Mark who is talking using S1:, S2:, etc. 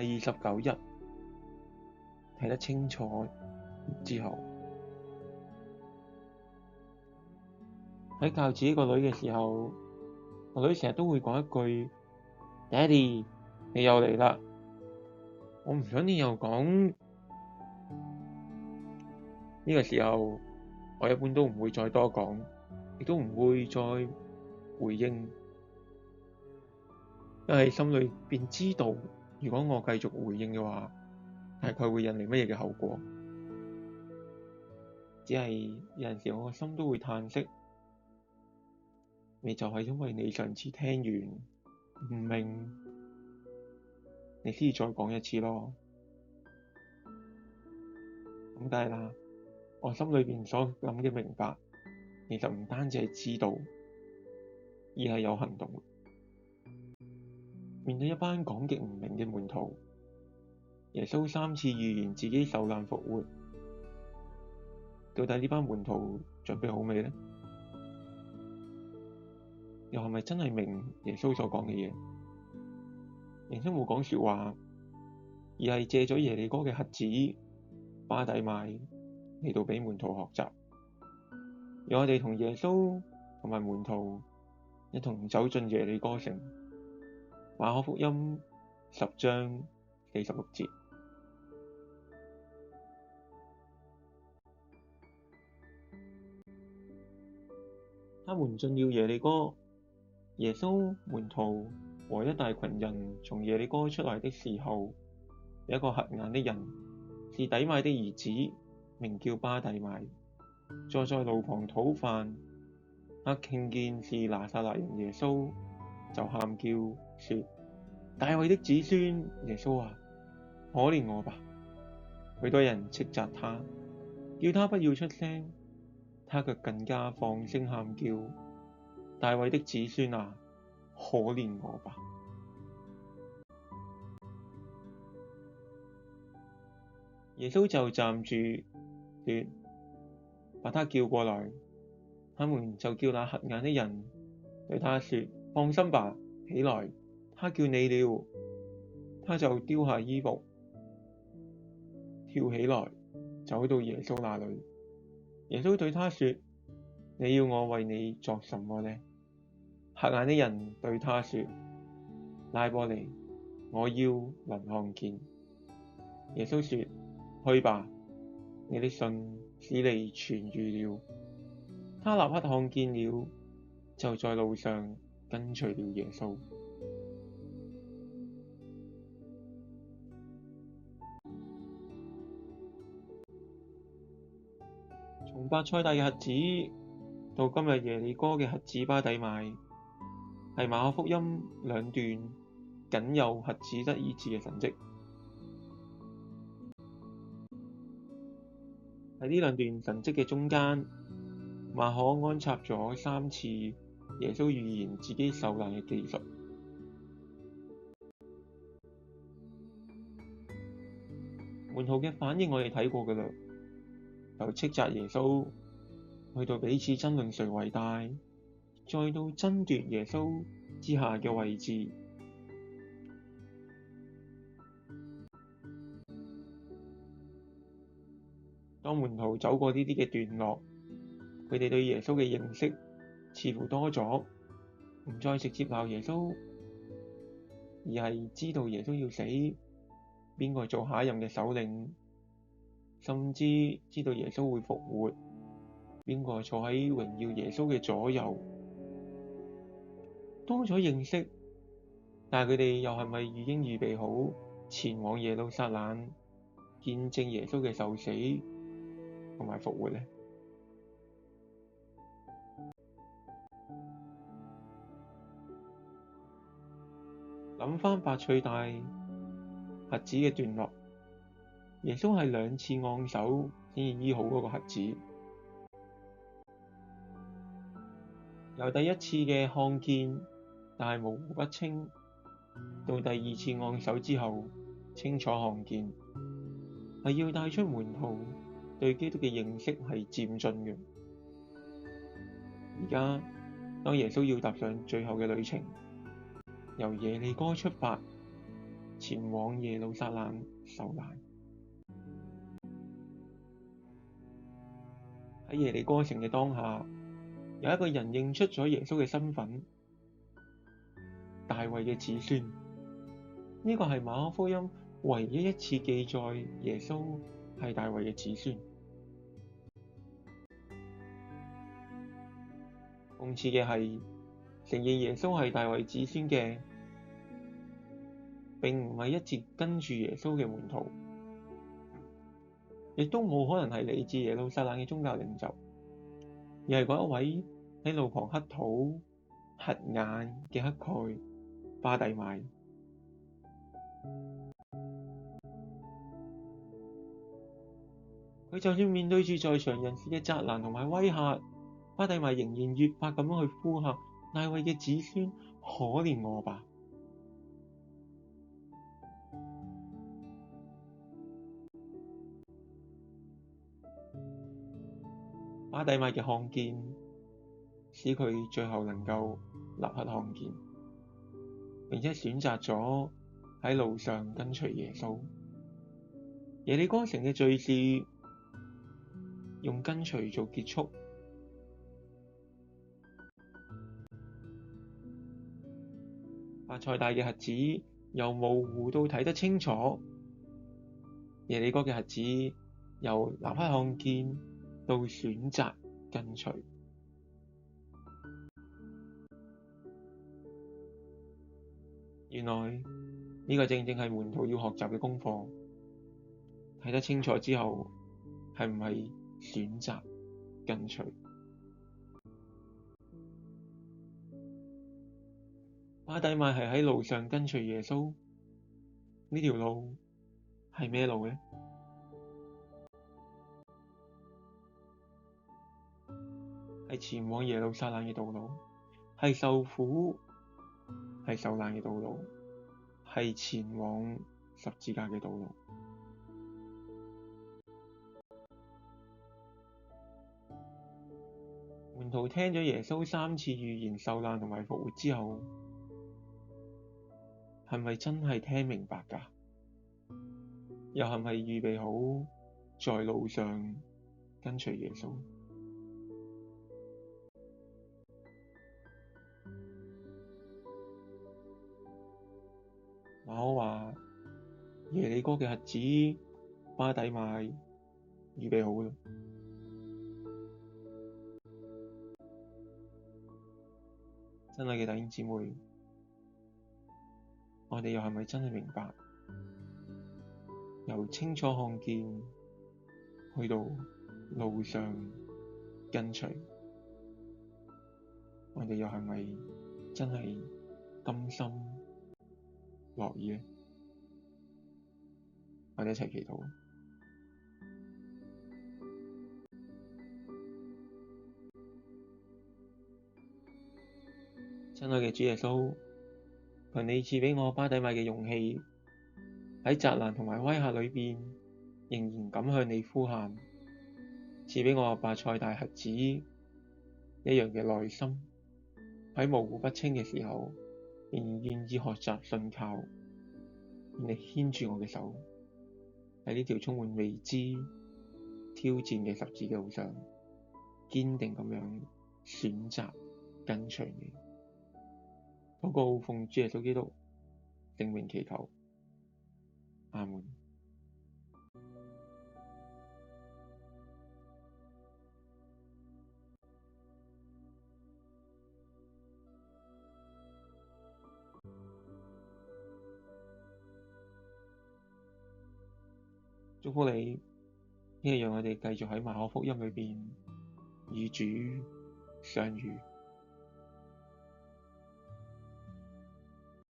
S1: 第29日睇得清楚之後，喺教自己個女嘅時候，個女成日都會講一句：Daddy，你又嚟啦！我唔想你又講。呢個時候，我一般都唔會再多講，亦都唔會再回應，因為心裏邊知道，如果我繼續回應嘅話，大概會引嚟乜嘢嘅後果。只係有陣時我個心都會嘆息，你就係因為你上次聽完唔明，你先至再講一次咯。咁梗係啦，我心裏邊所諗嘅明白，其實唔單止係知道，而係有行動。面對一班講極唔明嘅門徒，耶穌3次預言自己受難復活，到底呢班門徒準備好未呢？又係咪真係明耶穌所講嘅嘢？耶穌冇講說話，而係借咗耶利哥嘅瞎子巴底買嚟到俾門徒學習，讓我哋同耶穌同埋門徒一同走進耶利哥城。馬可福音10章46節。他們進了耶利哥，耶穌、門徒和一大群人從耶利哥出來的時候，有一個瞎眼的人，是底買的兒子，名叫巴底買，坐在路旁討飯。他聽見是拿撒勒人耶穌，就喊叫說：大衛的子孫耶穌啊，可憐我吧！許多人斥責他，叫他不要出聲，他卻更加放聲喊叫：大衛的子孫啊，可憐我吧！耶穌就站住說：把他叫過來。他們就叫那瞎眼的人，對他說：放心吧，起來，他叫你了。他就丟下衣服，跳起來，走到耶穌那裡。耶穌對他說：你要我為你作什麼呢？瞎眼的人對他說：拉波尼，我要能看見。耶穌說：去吧，你的信使你痊癒了。他立刻看見了，就在路上跟隨了耶穌。從伯賽大嘅瞎子到今日耶利哥嘅瞎子巴底買，係馬可福音兩段僅有瞎子得醫治嘅神蹟。喺呢兩段神蹟嘅中間，馬可安插咗3次耶穌預言自己受難嘅記述。門徒嘅反應我哋睇過㗎喇，由斥責耶穌，去到彼此爭論誰為大，再到爭奪耶穌之下嘅位置。當門徒走過呢啲嘅段落，佢哋對耶穌嘅認識似乎多咗，唔再直接鬧耶穌，而係知道耶穌要死，邊個做下一任嘅首領，甚至知道耶穌會復活，邊個坐喺榮耀耶穌嘅左右，多咗認識。但係佢哋又係咪已經預備好前往耶路撒冷見證耶穌嘅受死同埋復活呢？諗返伯賽大瞎子嘅段落，耶穌係2次按手先至醫好嗰個瞎子。由第一次嘅看見，但係模糊不清，到第2次按手之後清楚看見，係要帶出門徒對基督嘅認識係漸進嘅。而家當耶穌要踏上最後嘅旅程，由耶利哥出發，前往耶路撒冷受難。喺耶利哥城嘅當下，有一個人認出咗耶穌嘅身份，大衛嘅子孫。呢個係馬可福音唯一一次記載耶穌係大衛嘅子孫。諷刺嘅係，承認耶穌係大衛子孫嘅並唔係一直跟住耶穌嘅門徒，亦都冇可能係嚟自耶路撒冷嘅宗教領袖，而係嗰一位喺路旁乞討、瞎眼嘅乞丐巴底買。佢就算面對住在場人士嘅責難同埋威嚇，巴底買仍然越發咁樣去呼喊：大衛嘅子孫，可憐我吧！巴底買嘅看見，使佢最後能夠立刻看見，並且選擇咗喺路上跟隨耶穌。耶利哥城嘅敘事用跟隨做結束。伯賽大嘅瞎子由模糊到睇得清楚，耶利哥嘅瞎子由立刻看見到選擇跟隨。原來呢個正正係門徒要學習嘅功課。睇得清楚之後，係唔係選擇跟隨？巴底買係喺路上跟隨耶穌，呢條路係咩路呢？係前往耶路撒冷嘅道路，係受苦、係受難嘅道路，係前往十字架嘅道路。門徒聽咗耶穌3次預言受難同埋復活之後，係咪真係聽明白㗎？又係咪預備好在路上跟隨耶穌？馬可話耶利哥嘅瞎子巴底買預備好啦。親愛嘅弟兄姊妹，我哋又係咪真係明白，由清楚看見去到路上跟隨，我哋又係咪真係甘心樂意呢？我哋一齊祈禱。親愛嘅主耶穌，求你賜畀我巴底買嘅勇氣，喺責難同埋威嚇裏邊，仍然敢向你呼喊；賜畀我伯賽大瞎子一樣嘅耐心，喺模糊不清嘅時候，仍然願意學習信靠，願你牽住我嘅手，喺呢條充滿未知挑戰嘅十字路上，堅定咁樣選擇跟隨你。禱告奉主耶穌基督聖名祈求，阿門。祝福你，呢個讓我哋繼續喺馬可福音裏邊與主相遇。